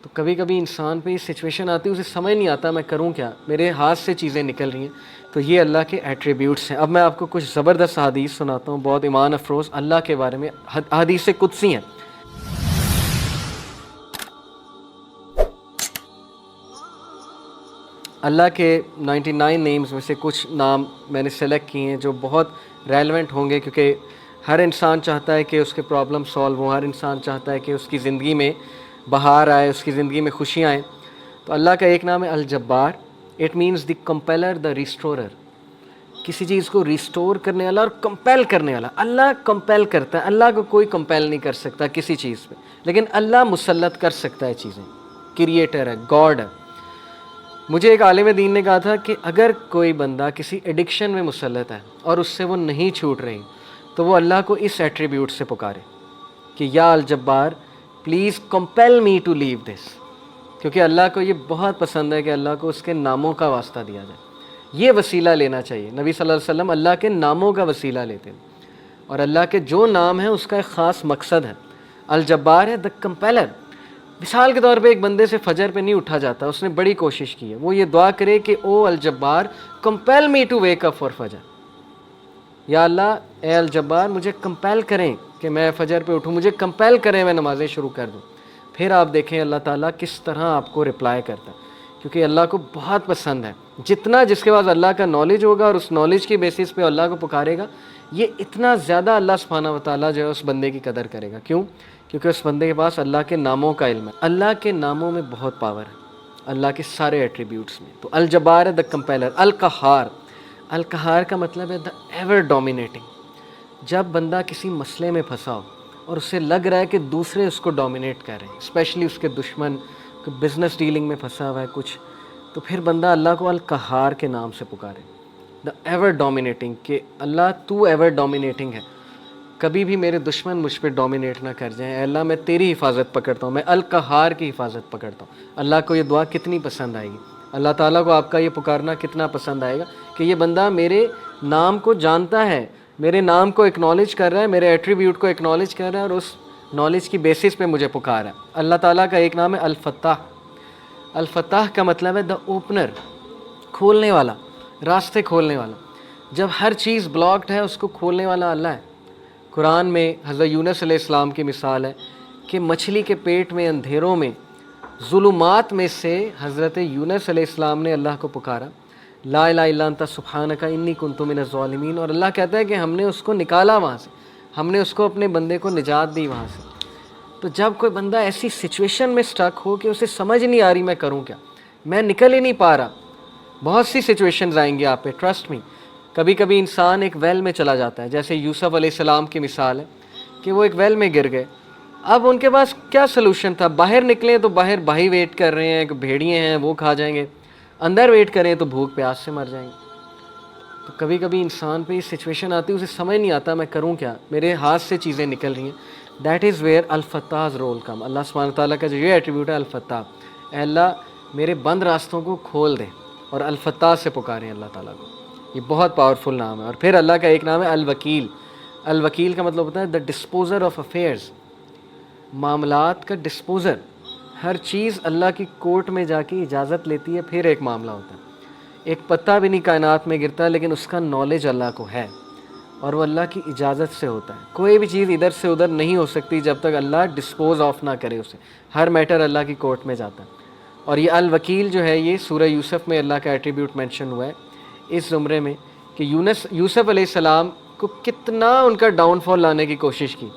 تو کبھی کبھی انسان پہ یہ سچویشن آتی ہے، اسے سمجھ نہیں آتا میں کروں کیا، میرے ہاتھ سے چیزیں نکل رہی ہیں۔ تو یہ اللہ کے ایٹریبیوٹس ہیں۔ اب میں آپ کو کچھ زبردست حدیث سناتا ہوں، بہت ایمان افروز اللہ کے بارے میں، حدیث قدسی ہیں۔ اللہ کے 99 نیمز میں سے کچھ نام میں نے سلیکٹ کیے ہیں جو بہت ریلیونٹ ہوں گے، کیونکہ ہر انسان چاہتا ہے کہ اس کے پرابلم سالو ہوں، ہر انسان چاہتا ہے کہ اس کی زندگی میں بہار آئے، اس کی زندگی میں خوشیاں آئیں۔ تو اللہ کا ایک نام ہے الجبار، اٹ مینز دی کمپیلر، دا ریسٹورر، کسی چیز کو ریسٹور کرنے والا اور کمپیل کرنے والا۔ اللہ کمپیل کرتا ہے، اللہ کو کوئی کمپیل نہیں کر سکتا کسی چیز پہ، لیکن اللہ مسلط کر سکتا ہے چیزیں، کریٹر ہے، گاڈ ہے۔ مجھے ایک عالم دین نے کہا تھا کہ اگر کوئی بندہ کسی ایڈکشن میں مسلط ہے اور اس سے وہ نہیں چھوٹ رہی، تو وہ اللہ کو اس ایٹریبیوٹ سے پکارے کہ یا الجبار پلیز کمپیل می ٹو لیو دس، کیونکہ اللہ کو یہ بہت پسند ہے کہ اللہ کو اس کے ناموں کا واسطہ دیا جائے۔ یہ وسیلہ لینا چاہیے۔ نبی صلی اللہ علیہ وسلم اللہ کے ناموں کا وسیلہ لیتے ہیں، اور اللہ کے جو نام ہیں اس کا ایک خاص مقصد ہے۔ الجبار ہے دا کمپیلر۔ مثال کے طور پہ ایک بندے سے فجر پہ نہیں اٹھا جاتا، اس نے بڑی کوشش کی ہے، وہ یہ دعا کرے کہ او الجبار compel me to wake up for Fajr, یا اللہ اے الجبار مجھے کمپیل کریں کہ میں فجر پہ اٹھوں، مجھے کمپیل کریں میں نمازیں شروع کر دوں۔ پھر آپ دیکھیں اللہ تعالیٰ کس طرح آپ کو رپلائی کرتا ہے، کیونکہ اللہ کو بہت پسند ہے۔ جتنا جس کے پاس اللہ کا نالج ہوگا اور اس نالج کی بیسس پہ اللہ کو پکارے گا، یہ اتنا زیادہ اللہ سبحانہ و تعالیٰ جو ہے اس بندے کی قدر کرے گا۔ کیوں؟ کیونکہ اس بندے کے پاس اللہ کے ناموں کا علم ہے۔ اللہ کے ناموں میں بہت پاور ہے، اللہ کے سارے ایٹریبیوٹس میں۔ تو الجبار ہے دا کمپیلر۔ القہار، القہار کا مطلب ہے دا ایور ڈومینیٹنگ۔ جب بندہ کسی مسئلے میں پھنسا ہو اور اسے لگ رہا ہے کہ دوسرے اس کو ڈومینیٹ کر رہے ہیں، اسپیشلی اس کے دشمن، بزنس ڈیلنگ میں پھنسا ہوا ہے کچھ، تو پھر بندہ اللہ کو القہار کے نام سے پکارے، دا ایور ڈومینیٹنگ، کہ اللہ تو ایور ڈومینیٹنگ ہے، کبھی بھی میرے دشمن مجھ پہ ڈومینیٹ نہ کر جائیں۔ اے اللہ میں تیری حفاظت پکڑتا ہوں، میں القہار کی حفاظت پکڑتا ہوں۔ اللہ کو یہ دعا کتنی پسند آئے گی، اللہ تعالیٰ کو آپ کا یہ پکارنا کتنا پسند آئے گا کہ یہ بندہ میرے نام کو جانتا ہے، میرے نام کو اکنالج کر رہا ہے، میرے ایٹریبیوٹ کو اکنالج کر رہا ہے، اور اس نالج کی بیسس پہ مجھے پکار ہے۔ اللہ تعالیٰ کا ایک نام ہے الفتاح۔ الفتاح کا مطلب ہے دا اوپنر، کھولنے والا، راستے کھولنے والا۔ جب ہر چیز بلاکڈ ہے اس کو کھولنے والا اللہ ہے۔ قرآن میں حضرت یونس علیہ السلام کی مثال ہے کہ مچھلی کے پیٹ میں اندھیروں میں ظلمات میں سے حضرت یونس علیہ السلام نے اللہ کو پکارا، لا الہ الا انت سبحانک انی کنت من الظالمین، اور اللہ کہتا ہے کہ ہم نے اس کو نکالا وہاں سے، ہم نے اس کو اپنے بندے کو نجات دی وہاں سے۔ تو جب کوئی بندہ ایسی سچویشن میں سٹک ہو کہ اسے سمجھ نہیں آ رہی میں کروں کیا، میں نکل ہی نہیں پا رہا، بہت سی سچویشنز آئیں گی آپ پہ، ٹرسٹ می۔ کبھی کبھی انسان ایک ویل میں چلا جاتا ہے، جیسے یوسف علیہ السلام کی مثال ہے کہ وہ ایک ویل میں گر گئے۔ اب ان کے پاس کیا سلوشن تھا؟ باہر نکلیں تو باہر بھائی ویٹ کر رہے ہیں، بھیڑیے ہیں وہ کھا جائیں گے، اندر ویٹ کریں تو بھوک پیاس سے مر جائیں گے۔ تو کبھی کبھی انسان پہ یہ سچویشن آتی ہے، اسے سمجھ نہیں آتا میں کروں کیا، میرے ہاتھ سے چیزیں نکل رہی ہیں۔ دیٹ از ویئر الفتاح's رول کم۔ اللہ سبحانہ تعالیٰ کا جو یہ ایٹریبیوٹ ہے الفتاح، اے اللہ میرے بند راستوں کو کھول دے، اور الفتاح سے پکاریں اللہ تعالیٰ کو۔ یہ بہت پاورفل نام ہے۔ اور پھر اللہ کا ایک نام ہے الوکیل۔ الوکیل کا مطلب ہوتا ہے دا ڈسپوزر آف افیئرز، معاملات کا ڈسپوزر۔ ہر چیز اللہ کی کورٹ میں جا کے اجازت لیتی ہے پھر ایک معاملہ ہوتا ہے۔ ایک پتا بھی نہیں کائنات میں گرتا لیکن اس کا نالج اللہ کو ہے، اور وہ اللہ کی اجازت سے ہوتا ہے۔ کوئی بھی چیز ادھر سے ادھر نہیں ہو سکتی جب تک اللہ ڈسپوز آف نہ کرے اسے، ہر میٹر اللہ کی کورٹ میں جاتا ہے۔ اور یہ الوکیل جو ہے یہ سورہ یوسف میں اللہ کا ایٹریبیوٹ مینشن ہوا ہے اس زمرے میں، کہ یوسف علیہ السلام کو کتنا ان کا ڈاؤن فال لانے کی کوشش کی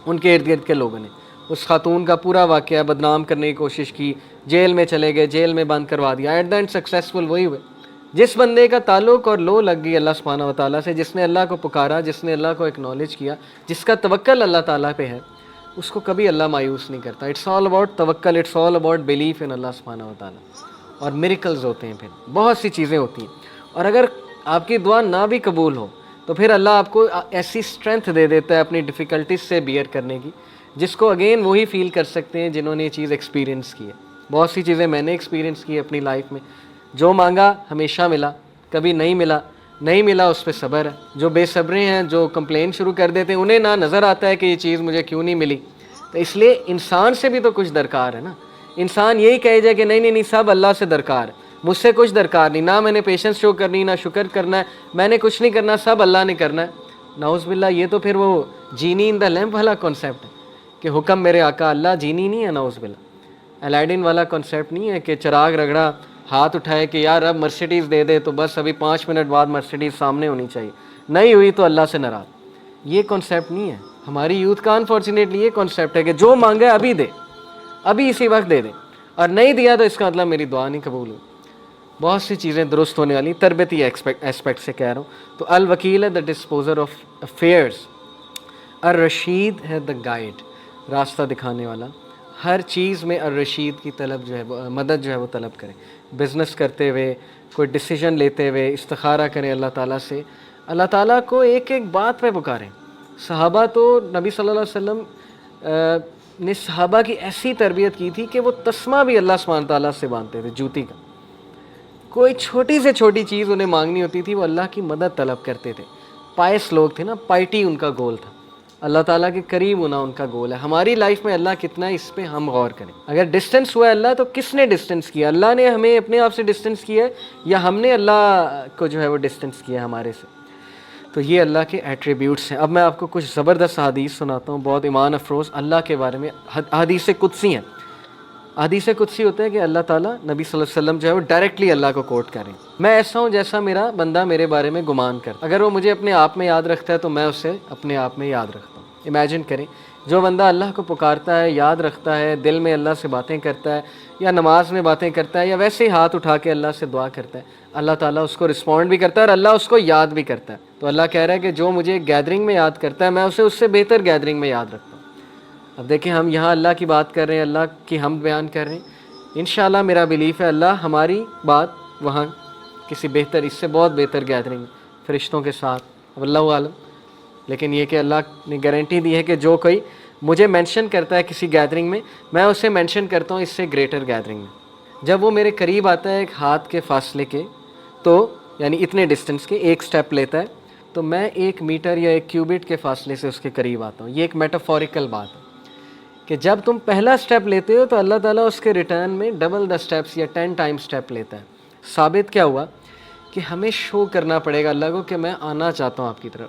ان کے ارد گرد کے لوگوں نے۔ اس خاتون کا پورا واقعہ بدنام کرنے کی کوشش کی، جیل میں چلے گئے، جیل میں بند کروا دیا، ایٹ دا اینڈ سکسیسفل وہی ہوئے۔ جس بندے کا تعلق اور لو لگ گئی اللہ سبحانہ و تعالیٰ سے، جس نے اللہ کو پکارا، جس نے اللہ کو اکنالج کیا، جس کا توکل اللہ تعالیٰ پہ ہے، اس کو کبھی اللہ مایوس نہیں کرتا۔ It's all about tawakkul, it's all about belief in Allah سبحانہ و تعالیٰ۔ اور میریکلز ہوتے ہیں، پھر بہت سی چیزیں ہوتی ہیں۔ اور اگر آپ کی دعا نہ بھی قبول ہو تو پھر اللہ آپ کو ایسی اسٹرینتھ دے دیتا ہے اپنی ڈیفیکلٹیز سے بیئر کرنے کی، جس کو اگین وہی فیل کر سکتے ہیں جنہوں نے یہ چیز ایکسپیرینس کی ہے۔ بہت سی چیزیں میں نے ایکسپیرینس کی اپنی لائف میں، جو مانگا ہمیشہ ملا، کبھی نہیں ملا اس پہ صبر ہے۔ جو بے صبریں ہیں، جو کمپلین شروع کر دیتے ہیں، انہیں نہ نظر آتا ہے کہ یہ چیز مجھے کیوں نہیں ملی۔ تو اس لیے انسان سے بھی تو کچھ درکار ہے نا، انسان یہی کہے جائے کہ نہیں نہیں نہیں سب اللہ سے درکار ہے, مجھ سے کچھ درکار نہیں, نہ میں نے پیشنس شو کرنی, نہ شکر کرنا ہے, میں نے کچھ نہیں کرنا, سب اللہ نے کرنا ہے. نعوذ باللہ, یہ تو پھر وہ جینی ان دا لیمپ والا کانسیپٹ ہے کہ حکم میرے آقا اللہ, جینی نہیں ہے نعوذ باللہ. الیڈن والا کانسیپٹ نہیں ہے کہ چراغ رگڑا, ہاتھ اٹھائے کہ یار اب مرسیڈیز دے دے تو بس ابھی 5 منٹ بعد مرسیڈیز سامنے ہونی چاہیے, نہیں ہوئی تو اللہ سے ناراض. یہ کانسیپٹ نہیں ہے. ہماری یوتھ کا انفارچونیٹلی یہ کانسیپٹ ہے کہ جو مانگا ہے ابھی دے, ابھی اسی وقت دے دے, اور نہیں دیا تو اس کا مطلب میری دعا نہیں قبول ہوئی. بہت سی چیزیں درست ہونے والی, تربیتی ایسپیکٹ سے کہہ رہا ہوں. تو الوکیل ہے دا ڈسپوزر آف افیئرس, الرشید ہے دا گائیڈ, راستہ دکھانے والا. ہر چیز میں الرشید کی طلب جو ہے مدد جو ہے وہ طلب کریں. بزنس کرتے ہوئے, کوئی ڈیسیجن لیتے ہوئے استخارہ کریں اللہ تعالیٰ سے, اللہ تعالیٰ کو ایک ایک بات پہ پکاریں. صحابہ تو نبی صلی اللہ علیہ وسلم نے صحابہ کی ایسی تربیت کی تھی کہ وہ تسمہ بھی اللہ سبحانہ تعالیٰ سے باندھتے تھے, جوتی کا. کوئی چھوٹی سے چھوٹی چیز انہیں مانگنی ہوتی تھی, وہ اللہ کی مدد طلب کرتے تھے. پائس لوگ تھے نا, پائٹی ان کا گول تھا, اللہ تعالیٰ کے قریب ہونا ان کا گول ہے. ہماری لائف میں اللہ کتنا ہے اس پہ ہم غور کریں. اگر ڈسٹنس ہوا ہے اللہ, تو کس نے ڈسٹنس کیا؟ اللہ نے ہمیں اپنے آپ سے ڈسٹنس کیا ہے یا ہم نے اللہ کو جو ہے وہ ڈسٹنس کیا ہے ہمارے سے؟ تو یہ اللہ کے ایٹریبیوٹس ہیں. اب میں آپ کو کچھ زبردست حدیث سناتا ہوں, بہت ایمان افروز اللہ کے بارے میں. حدیث قدسی ہیں. حدیث قدسی ہوتا ہے کہ اللہ تعالیٰ نبی صلی اللہ علیہ وسلم جو ہے وہ ڈائریکٹلی اللہ کو کوٹ کریں, میں ایسا ہوں جیسا میرا بندہ میرے بارے میں گمان کرتا. اگر وہ مجھے اپنے آپ میں یاد رکھتا ہے تو میں اسے اپنے آپ میں یاد رکھتا ہوں. امیجن کریں, جو بندہ اللہ کو پکارتا ہے, یاد رکھتا ہے, دل میں اللہ سے باتیں کرتا ہے, یا نماز میں باتیں کرتا ہے, یا ویسے ہی ہاتھ اٹھا کے اللہ سے دعا کرتا ہے, اللہ تعالیٰ اس کو رسپونڈ بھی کرتا ہے اور اللہ اس کو یاد بھی کرتا ہے. تو اللہ کہہ رہا ہے کہ جو مجھے گیدرنگ میں یاد کرتا ہے میں اسے اس سے بہتر گیدرنگ میں یاد رکھتا ہوں. اب دیکھیں, ہم یہاں اللہ کی بات کر رہے ہیں, اللہ کی حمد بیان کر رہے ہیں. انشاءاللہ میرا بلیف ہے اللہ ہماری بات وہاں کسی بہتر, اس سے بہت بہتر گیدرنگ فرشتوں کے ساتھ, اب اللہ عالم. لیکن یہ کہ اللہ نے گارنٹی دی ہے کہ جو کوئی مجھے مینشن کرتا ہے کسی گیدرنگ میں اسے مینشن کرتا ہوں اس سے گریٹر گیدرنگ میں. جب وہ میرے قریب آتا ہے ایک ہاتھ کے فاصلے کے, تو یعنی اتنے ڈسٹنس کے, ایک سٹیپ لیتا ہے, تو میں 1 میٹر یا 1 کیوبٹ کے فاصلے سے اس کے قریب آتا ہوں. یہ ایک میٹافوریکل بات ہے کہ جب تم پہلا سٹیپ لیتے ہو تو اللہ تعالیٰ اس کے ریٹرن میں ڈبل دا سٹیپس یا 10 ٹائم سٹیپ لیتا ہے. ثابت کیا ہوا کہ ہمیں شو کرنا پڑے گا اللہ کو کہ میں آنا چاہتا ہوں آپ کی طرف.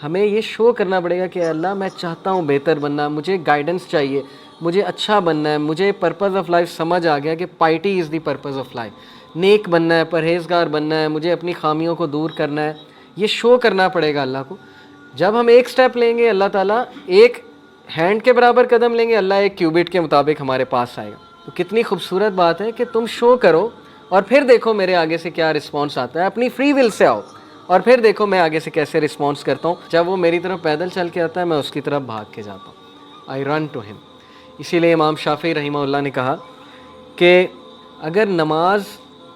ہمیں یہ شو کرنا پڑے گا کہ اللہ میں چاہتا ہوں بہتر بننا, مجھے گائیڈنس چاہیے, مجھے اچھا بننا ہے, مجھے پرپز آف لائف سمجھ آ گیا کہ piety is the purpose of life, نیک بننا ہے, پرہیزگار بننا ہے, مجھے اپنی خامیوں کو دور کرنا ہے. یہ شو کرنا پڑے گا اللہ کو. جب ہم ایک سٹیپ لیں گے اللہ تعالیٰ ایک ہینڈ کے برابر قدم لیں گے, اللہ 1 کیوبٹ کے مطابق ہمارے پاس آئے گا. تو کتنی خوبصورت بات ہے کہ تم شو کرو اور پھر دیکھو میرے آگے سے کیا رسپانس آتا ہے. اپنی فری ول سے آؤ اور پھر دیکھو میں آگے سے کیسے رسپانس کرتا ہوں. جب وہ میری طرف پیدل چل کے آتا ہے میں اس کی طرف بھاگ کے جاتا ہوں. آئی رن ٹو ہم. اسی لیے امام شافعی رحمہ اللہ نے کہا کہ اگر نماز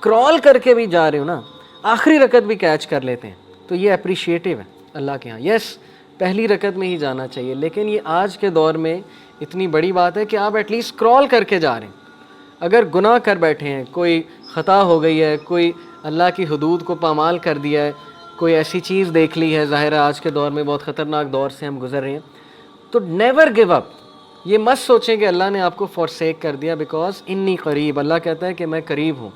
کرال کر کے بھی جا رہے ہو نا, آخری رکعت بھی کیچ کر لیتے ہیں, تو یہ اپریشیٹیو ہے اللہ کے ہاں. یس, پہلی رکعت میں ہی جانا چاہیے, لیکن یہ آج کے دور میں اتنی بڑی بات ہے کہ آپ ایٹ لیسٹ کرال کر کے جا رہے ہیں. اگر گناہ کر بیٹھے ہیں, کوئی خطا ہو گئی ہے, کوئی اللہ کی حدود کو پامال کر دیا ہے, کوئی ایسی چیز دیکھ لی ہے, ظاہر ہے آج کے دور میں بہت خطرناک دور سے ہم گزر رہے ہیں, تو نیور گیو اپ. یہ مت سوچیں کہ اللہ نے آپ کو فورسیک کر دیا, بیکاز انی قریب, اللہ کہتا ہے کہ میں قریب ہوں.